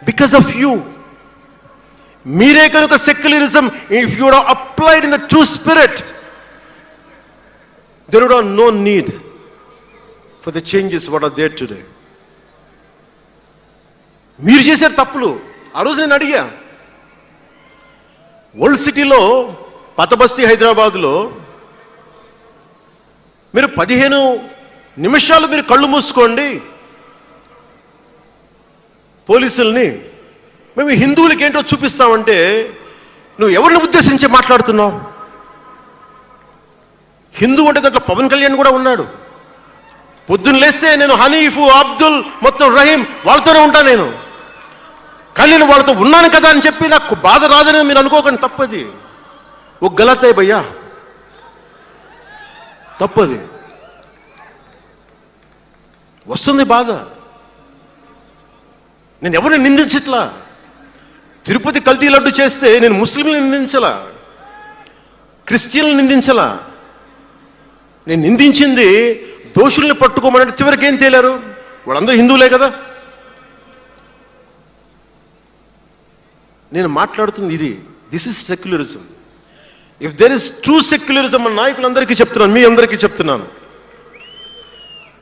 Because of you. మీరే కనుక secularism if you would applied in the true spirit, there would have no need for the changes what are there today. మీరు చేసే తప్పులు ఆ రోజు నేను అడిగా. ఓల్డ్ సిటీలో పతబస్తీ హైదరాబాద్లో మీరు 15 నిమిషాలు మీరు కళ్ళు మూసుకోండి పోలీసుల్ని, మేము హిందువులకి ఏంటో చూపిస్తామంటే నువ్వు ఎవరిని ఉద్దేశించి మాట్లాడుతున్నావు? హిందూ అంటే దాంట్లో పవన్ కళ్యాణ్ కూడా ఉన్నాడు. పొద్దున్న లేస్తే నేను హనీఫ్, అబ్దుల్, మొత్తం రహీం వాళ్ళతోనే ఉంటాను నేను. కానీ నేను వాళ్ళతో ఉన్నాను కదా అని చెప్పి నాకు బాధ రాదని మీరు అనుకోకండి, తప్పది. ఓ గలతే భయ్యా, తప్పది. వస్తుంది బాధ. నేను ఎవరిని నిందించట్లా. తిరుపతి కల్తీ లడ్డు చేస్తే నేను ముస్లింలను నిందించలా, క్రిస్టియన్లను నిందించలా. నేను నిందించింది దోషుల్ని పట్టుకోమని. చివరికి ఏం తేలారు? వాళ్ళందరూ హిందువులే కదా. నేను మాట్లాడుతుంది ఇది. This is secularism. If there is true secularism అని నాయకులందరికీ చెప్తున్నాను, మీ అందరికీ చెప్తున్నాను.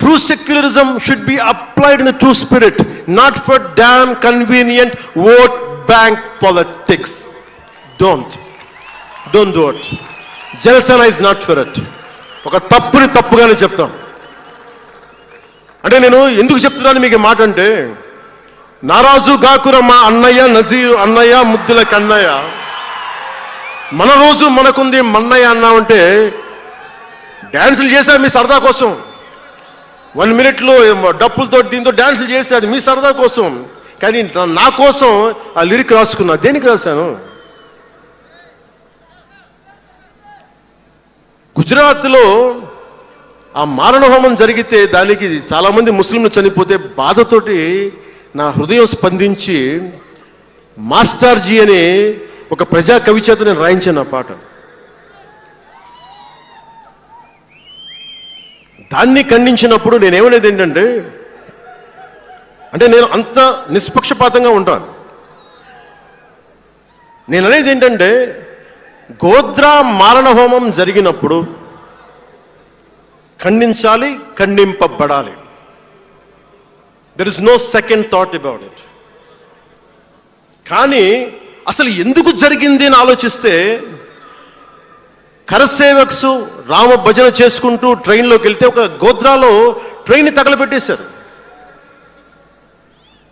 True secularism should be applied in the true spirit, not for damn convenient vote bank politics. Don't do it. Janasena is not for it. ఒక తప్పుని తప్పుగానే చెప్తాం. అంటే నేను ఎందుకు చెప్తున్నాను మీకు మాట అంటే, నారాజు గాకుర మా అన్నయ్య నజీరు అన్నయ్య ముద్దుల కన్నయ్య, మన రోజు మనకుంది మన్నయ్య అన్నామంటే డ్యాన్సులు చేశా మీ సరదా కోసం. 1 minute డప్పులతో దీంతో డ్యాన్సులు చేసి అది మీ సరదా కోసం. కానీ నా కోసం ఆ లిరిక్ రాసుకున్నా. దేనికి రాశాను? గుజరాత్లో ఆ మారణ హోమం జరిగితే దానికి చాలామంది ముస్లింలు చనిపోతే బాధతోటి నా హృదయం స్పందించి మాస్టర్జీ అనే ఒక ప్రజా కవి చేత నేను రాయించాను ఆ పాట. దాన్ని ఖండించినప్పుడు నేనేమనేది ఏంటంటే, అంటే నేను అంత నిష్పక్షపాతంగా ఉంటాను. నేను అనేది ఏంటంటే, గోద్రా మారణ హోమం జరిగినప్పుడు ఖండించాలి, ఖండింపబడాలి. There is no second thought about it. కానీ అసలు ఎందుకు జరిగింది అని ఆలోచిస్తే, కరసేవక్స్ రామ భజన చేసుకుంటూ ట్రైన్లోకి వెళ్తే ఒక గోద్రాలో ట్రైన్ తగలబెట్టేశారు.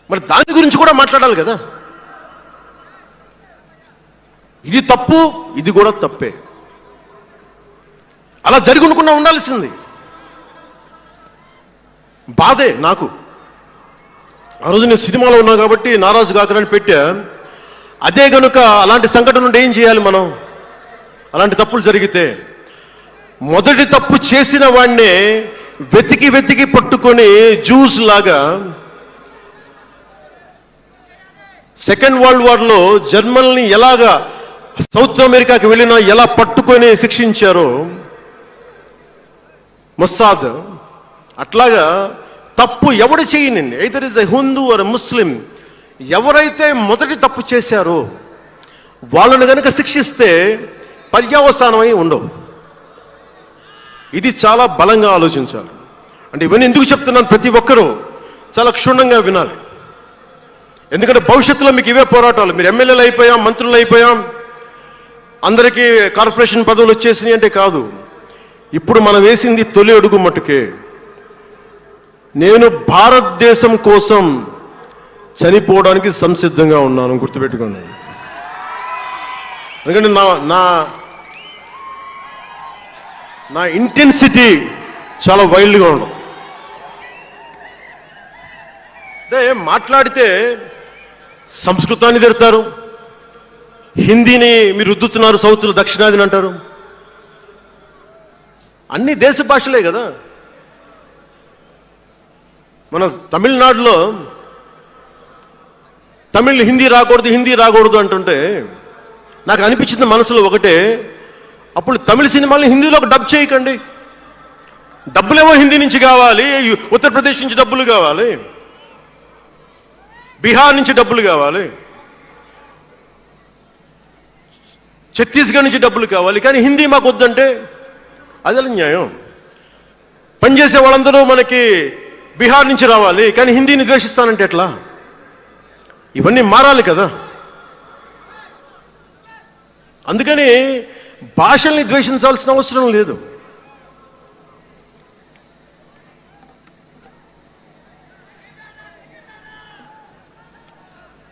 మరి దాని గురించి కూడా మాట్లాడాలి కదా. ఇది తప్పు, ఇది కూడా తప్పే. అలా జరుగునుకున్నా ఉండాల్సింది. బాధే నాకు. ఆ రోజు నేను సినిమాలో ఉన్నా కాబట్టి నారాజు గాకరని పెట్టా. అదే గనుక అలాంటి సంఘటన నుండి ఏం చేయాలి మనం? అలాంటి తప్పులు జరిగితే మొదటి తప్పు చేసిన వాడినే వెతికి వెతికి పట్టుకొని జ్యూస్ లాగా సెకండ్ వరల్డ్ వార్లో జర్మనీని ఎలాగా సౌత్ అమెరికాకి వెళ్ళినా ఎలా పట్టుకొని శిక్షించారో మొస్సాద్, అట్లాగా తప్పు ఎవడు చేయనండి, either is a Hindu or Muslim, ఎవరైతే మొదటి తప్పు చేశారో వాళ్ళను కనుక శిక్షిస్తే పర్యవసానమై ఉండవు. ఇది చాలా బలంగా ఆలోచించాలి. అంటే ఇవన్నీ ఎందుకు చెప్తున్నాను, ప్రతి ఒక్కరూ చాలా క్షుణ్ణంగా వినాలి. ఎందుకంటే భవిష్యత్తులో మీకు ఇవే పోరాటాలు. మీరు ఎమ్మెల్యేలు అయిపోయాం, మంత్రులు అయిపోయాం, అందరికీ కార్పొరేషన్ పదవులు వచ్చేసినాయి అంటే కాదు. ఇప్పుడు మనం వేసింది తొలి అడుగు మట్టుకే. నేను భారతదేశం కోసం చనిపోవడానికి సంసిద్ధంగా ఉన్నాను, గుర్తుపెట్టుకోండి. ఎందుకంటే నా ఇంటెన్సిటీ చాలా వైల్డ్గా ఉండదు. అంటే మాట్లాడితే సంస్కృతాన్ని తిడతారు, హిందీని మీరు రుద్దుతున్నారు, సౌత్లో దక్షిణాదిని అంటారు. అన్ని దేశ భాషలే కదా. మన తమిళనాడులో తమిళ్ హిందీ రాకూడదు, హిందీ రాకూడదు అంటుంటే నాకు అనిపించింది మనసులో ఒకటే, అప్పుడు తమిళ సినిమాల్ని హిందీలోకి డబ్ చేయకండి. డబ్బులేమో హిందీ నుంచి కావాలి, ఉత్తరప్రదేశ్ నుంచి డబ్బులు కావాలి. బీహార్ నుంచి డబ్బులు కావాలి, ఛత్తీస్గఢ్ నుంచి డబ్బులు కావాలి, కానీ హిందీ మాకు వద్దంటే అదే న్యాయం. పనిచేసే వాళ్ళందరూ మనకి బీహార్ నుంచి రావాలి, కానీ హిందీని ద్వేషిస్తానంటే ఎట్లా? ఇవన్నీ మారాలి కదా. అందుకని భాషల్ని ద్వేషించాల్సిన అవసరం లేదు.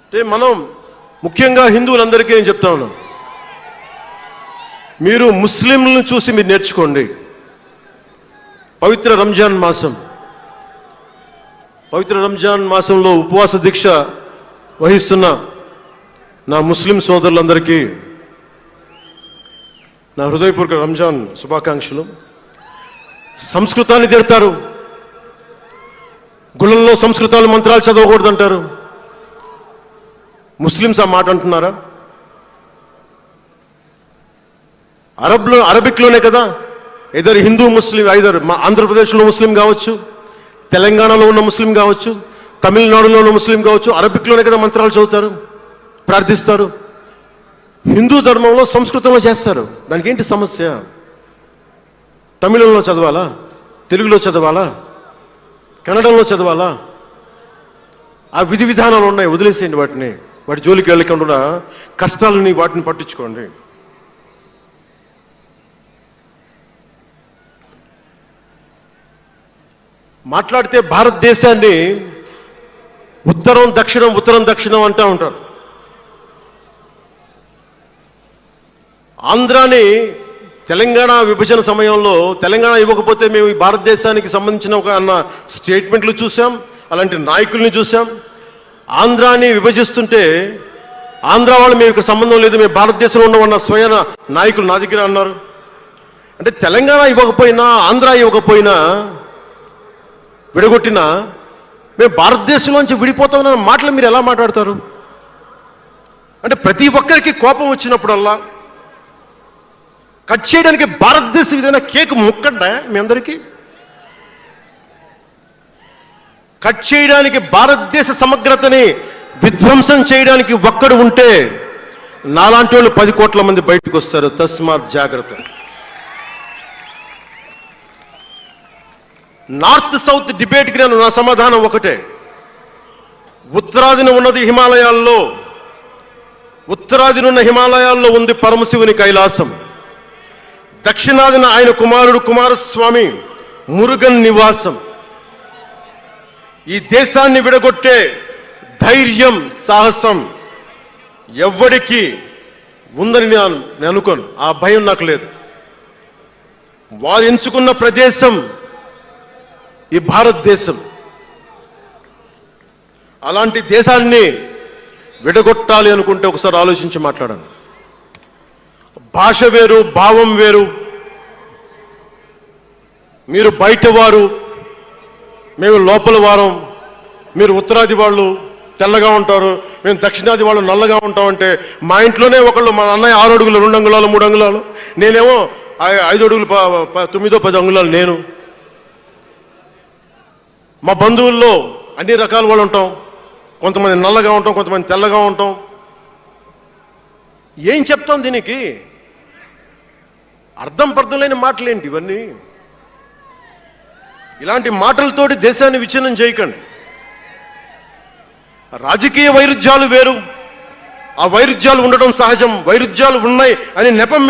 అంటే మనం ముఖ్యంగా హిందువులందరికీ నేను చెప్తా ఉన్నాను, మీరు ముస్లింలను చూసి మీరు నేర్చుకోండి. పవిత్ర రంజాన్ మాసంలో ఉపవాస దీక్ష వహిస్తున్న నా ముస్లిం సోదరులందరికీ నా హృదయపూర్వక రంజాన్ శుభాకాంక్షలు. సంస్కృతాన్ని తిడతారు, గుళ్ళల్లో సంస్కృతాలు మంత్రాలు చదవకూడదంటారు. ముస్లిమ్స్ ఆ మాట అంటున్నారా? అరబిక్లోనే కదా, ఐదర్ హిందూ ముస్లిం, ఐదర్ ఆంధ్రప్రదేశ్లో ముస్లిం కావచ్చు, తెలంగాణలో ఉన్న ముస్లిం కావచ్చు, తమిళనాడులో ఉన్న ముస్లిం కావచ్చు, అరబిక్లోనే కదా మంత్రాలు చదువుతారు, ప్రార్థిస్తారు. హిందూ ధర్మంలో సంస్కృతంలో చేస్తారు. దానికి ఏంటి సమస్య? తమిళంలో చదవాలా, తెలుగులో చదవాలా, కన్నడంలో చదవాలా? ఆ విధి విధానాలు ఉన్నాయి, వదిలేసేయండి వాటిని. వాటి జోలికి వెళ్ళకుండా కష్టాలని వాటిని పట్టించుకోండి. మాట్లాడితే భారతదేశాన్ని ఉత్తరం దక్షిణం అంటూ ఉంటారు. ఆంధ్రాని తెలంగాణ విభజన సమయంలో తెలంగాణ ఇవ్వకపోతే మేము ఈ భారతదేశానికి సంబంధించిన ఒక అన్న స్టేట్మెంట్లు చూసాం, అలాంటి నాయకుల్ని చూసాం. ఆంధ్రాని విభజిస్తుంటే ఆంధ్ర వాళ్ళు మీకు సంబంధం లేదు, మేము భారతదేశంలో ఉన్నవన్న స్వయం నాయకులు నా దగ్గర అన్నారు. అంటే తెలంగాణ ఇవ్వకపోయినా, ఆంధ్ర ఇవ్వకపోయినా, విడగొట్టినా మేము భారతదేశంలోంచి విడిపోతామన్న మాటలు మీరు ఎలా మాట్లాడతారు? అంటే ప్రతి ఒక్కరికి కోపం వచ్చినప్పుడల్లా కట్ చేయడానికి భారతదేశం ఏదైనా కేక్ ముక్కంట మీ అందరికీ? కట్ చేయడానికి, భారతదేశ సమగ్రతని విధ్వంసం చేయడానికి ఒక్కడు ఉంటే నాలాంటి వాళ్ళు 10 కోట్ల మంది బయటకు వస్తారు. తస్మాత్ జాగ్రత్త. నార్త్ సౌత్ డిబేట్కి నా సమాధానం ఒకటే. ఉత్తరాదిన ఉన్న హిమాలయాల్లో ఉంది పరమశివుని కైలాసం. దక్షిణాదిన ఆయన కుమారుడు కుమారస్వామి మురుగన్ నివాసం. ఈ దేశాన్ని విడగొట్టే ధైర్యం, సాహసం ఎవ్వడికి ఉందని నేను అనుకోను. ఆ భయం నాకు లేదు. వారు ఎంచుకున్న ప్రదేశం ఈ భారతదేశం. అలాంటి దేశాన్ని విడగొట్టాలి అనుకుంటే ఒకసారి ఆలోచించి మాట్లాడండి. భాష వేరు, భావం వేరు. మీరు బయట వారు, మేము లోపల వారం. మీరు ఉత్తరాది వాళ్ళు తెల్లగా ఉంటారు, మేము దక్షిణాది వాళ్ళు నల్లగా ఉంటామంటే, మా ఇంట్లోనే ఒకళ్ళు, మా అన్నయ్య 6 అడుగులు 2 అంగుళాలు 3 అంగుళాలు, నేనేమో 5 అడుగులు 9-10 అంగుళాలు నేను. మా బంధువుల్లో అన్ని రకాల వాళ్ళు ఉంటాం. కొంతమంది నల్లగా ఉంటాం, కొంతమంది తెల్లగా ఉంటాం. ఏం చెప్తాం దీనికి? అర్థం లేని మాటలేంటి ఇవన్నీ? ఇలాంటి మాటలతోటి దేశాన్ని విచ్ఛిన్నం చేయకండి. రాజకీయ వైరుధ్యాలు వేరు, ఆ వైరుధ్యాలు ఉండటం సహజం. వైరుధ్యాలు ఉన్నాయి అని నెపం మీద